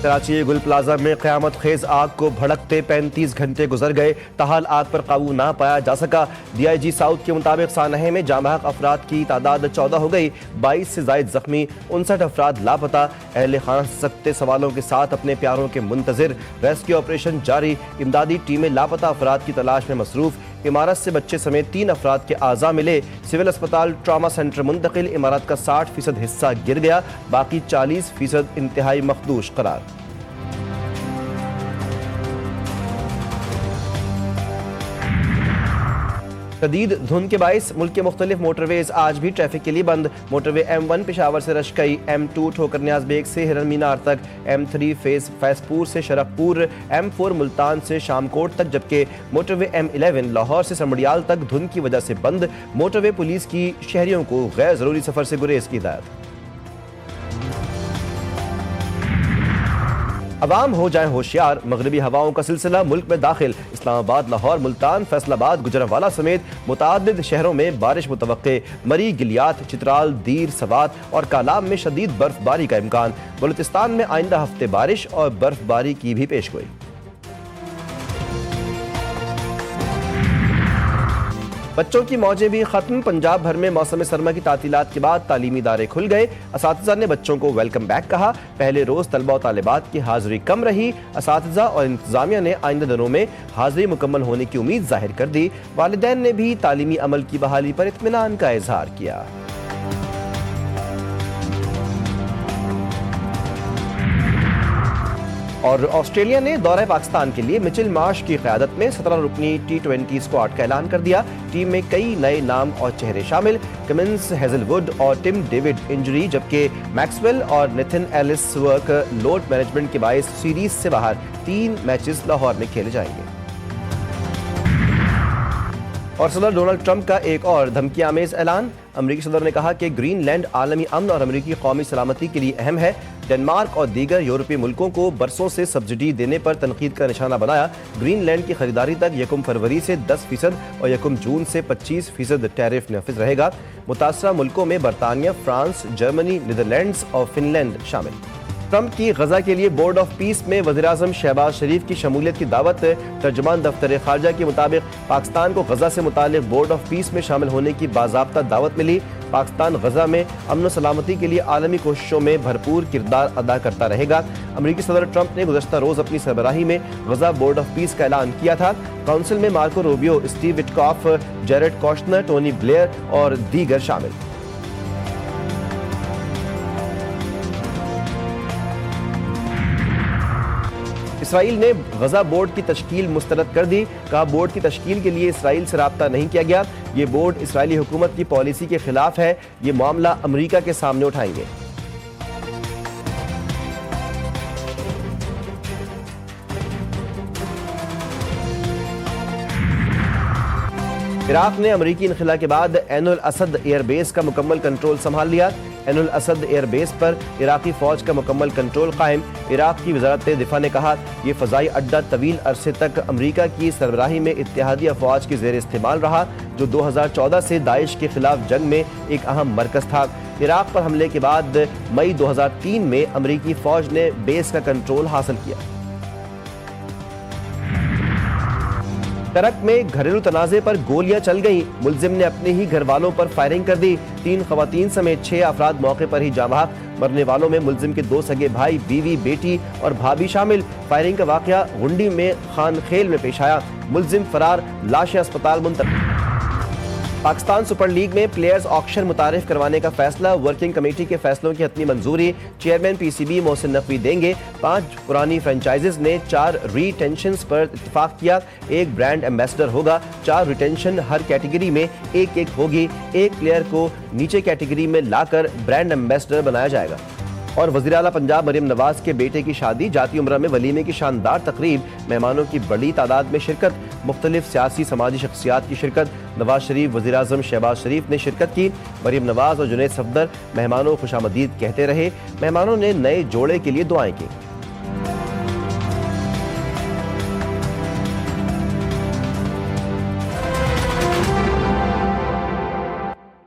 कराची गुल प्लाजा में क़यामत खेज आग को भड़कते 35 घंटे गुजर गए, ताहाल आग पर काबू ना पाया जा सका। DIG साउथ के मुताबिक सानहे में जामबहक अफराद की तादाद 14 हो गई, 22 से जायद जख्मी, 59 अफराद लापता। अहले खाना सख्ते सवालों के साथ अपने प्यारों के मुंतजिर, रेस्क्यू ऑपरेशन जारी, इमदादी टीमें लापता अफराद की तलाश में मसरूफ। इमारत से बच्चे समेत 3 अफराद के आज़ा मिले, सिविल अस्पताल ट्रामा सेंटर मुंतकिल। इमारत का 60% हिस्सा गिर गया, बाकी 40% इंतहाई मखदूश करार। शदीद धुंध के बाइस मुल्क के मुख्तलिफ मोटरवेज आज भी ट्रैफिक के लिए बंद। मोटरवे M1 पेशावर से रशकई, M2 ठोकर न्याज बेग से हिरन मीनार तक, M3 फैसपुर से शरकपुर, M4 मुल्तान से शामकोट तक, जबकि मोटरवे M11 लाहौर से समड़ियाल तक धुंध की वजह से बंद। मोटरवे पुलिस की शहरियों को गैर जरूरी सफर से गुरेज की हिदायत। अवाम हो जाए होशियार, मगरबी हवाओं का सिलसिला मुल्क में दाखिल। इस्लामाबाद, लाहौर, मुल्तान, फैसलाबाद, गुजरांवाला समेत मुतादिद शहरों में बारिश मुतवक्के। मरी, गिलियात, चित्राल, दीर, सवात और कालाब में शदीद बर्फबारी का इम्कान। बलूचिस्तान में आइंदा हफ्ते बारिश और बर्फबारी की भी पेशगोई। बच्चों की मौजें भी खत्म, पंजाब भर में मौसम सरमा की तातीलात के बाद तालीमी इदारे खुल गए। असातिज़ा ने बच्चों को वेलकम बैक कहा। पहले रोज तलबा और तालिबात की हाजिरी कम रही। असातिज़ा और इंतजामिया ने आइंदा दिनों में हाजिरी मुकम्मल होने की उम्मीद जाहिर कर दी। वालिदैन ने भी तालीमी अमल की बहाली पर इत्मीनान का इजहार किया। और ऑस्ट्रेलिया ने दौरे पाकिस्तान के लिए मिचेल मार्श की क़यादत में 17 रुकनी T20 स्क्वाड का ऐलान कर दिया। टीम में कई नए नाम और चेहरे शामिल, कमिंस, हेजलवुड और टिम डेविड इंजरी, जबकि मैक्सवेल और नेथन एलिसवर्थ लोड मैनेजमेंट के बायस सीरीज से बाहर। 3 मैचेस लाहौर में खेले जाएंगे। और सदर डोनाल्ड ट्रंप का एक और धमकी आमेज ऐलान। अमरीकी सदर ने कहा कि ग्रीनलैंड आलमी अमन और अमरीकी कौमी सलामती के लिए अहम है। डेनमार्क और दीगर यूरोपीय मुल्कों को बरसों से सब्सिडी देने पर तनकीद का निशाना बनाया। ग्रीनलैंड की खरीदारी तक 1 फरवरी से 10% और 1 जून से 25% टैरिफ नाफिज रहेगा। मुतासरा मुल्कों में बरतानिया, फ्रांस, जर्मनी, नीदरलैंड्स और फिनलैंड शामिल। ट्रंप की गजा के लिए बोर्ड ऑफ पीस में वज़ीर-ए-आज़म शहबाज शरीफ की शमूलियत की दावत। तर्जुमान दफ्तर खारजा के मुताबिक पाकिस्तान को गजा से मुतालिक बोर्ड ऑफ पीस में शामिल होने की बाज़ाब्ता दावत मिली। पाकिस्तान गजा में अमन सलामती के लिए आलमी कोशिशों में भरपूर किरदार अदा करता रहेगा। अमरीकी सदर ट्रंप ने गुज़श्ता रोज़ अपनी सरबराही में गजा बोर्ड ऑफ पीस का ऐलान किया था। काउंसिल में Marco Rubio, Steve Witkoff, Jared Kushner, Tony Blair और दीगर शामिल। इसराइल ने गजा बोर्ड की तश्कील मुस्तरद कर दी। कहा, बोर्ड की तश्कील के लिए इसराइल से राब्ता नहीं किया गया। ये बोर्ड इसराइली हुकूमत की पॉलिसी के खिलाफ है। ये मामला अमरीका के सामने उठाएंगे। इराक ने अमरीकी इनखिला के बाद ऐन अल असद एयरबेस का मुकम्मल कंट्रोल संभाल लिया। ऐन अल असद एयरबेस पर इराकी फौज का मुकम्मल कंट्रोल कायम। इराक की वजारत दिफा ने कहा, यह फ़ज़ाई अड्डा तवील अरसे तक अमरीका की सरबराही में इत्तेहादी अफवाज के ज़ेर इस्तेमाल रहा, जो 2014 से दाइश के खिलाफ जंग में एक अहम मरकज़ था। इराक पर हमले के बाद मई 2003 में अमरीकी फौज ने बेस का कंट्रोल हासिल किया। टरक में घरेलू तनाज़े पर गोलियां चल गईं। मुलजिम ने अपने ही घर वालों पर फायरिंग कर दी। 3 खवातीन समेत 6 अफराद मौके पर ही जाँ बहक। मरने वालों में मुलजिम के 2 सगे भाई, बीवी, बेटी और भाभी शामिल। फायरिंग का वाकया गुंडी में खान खेल में पेश आया। मुलजिम फरार, लाशें अस्पताल मुंतकिल। पाकिस्तान सुपर लीग में प्लेयर्स ऑक्शन मुतारिफ करवाने का फैसला। वर्किंग कमेटी के फैसलों की हतमी मंजूरी चेयरमैन PCB मोहसिन नकवी देंगे। 5 पुरानी फ्रेंचाइजीज ने 4 रिटेंशंस पर इत्तेफाक किया। 1 ब्रांड एम्बेसडर होगा। 4 रिटेंशन हर कैटेगरी में 1-1 होगी। 1 प्लेयर को नीचे कैटेगरी में लाकर ब्रांड एम्बेसडर बनाया जाएगा। और वज़ीर आला पंजाब मरियम नवाज के बेटे की शादी, जाती उम्रा में वलीमे की शानदार तकरीब, मेहमानों की बड़ी तादाद में शिरकत, मुख्तलिफ सियासी समाजी शख्सियात की शिरकत। नवाज शरीफ, वज़ीर-ए-आज़म शहबाज शरीफ ने शिरकत की। मरियम नवाज और जुनैद सफदर मेहमानों खुशामदीद कहते रहे। मेहमानों ने नए जोड़े के लिए दुआएं की।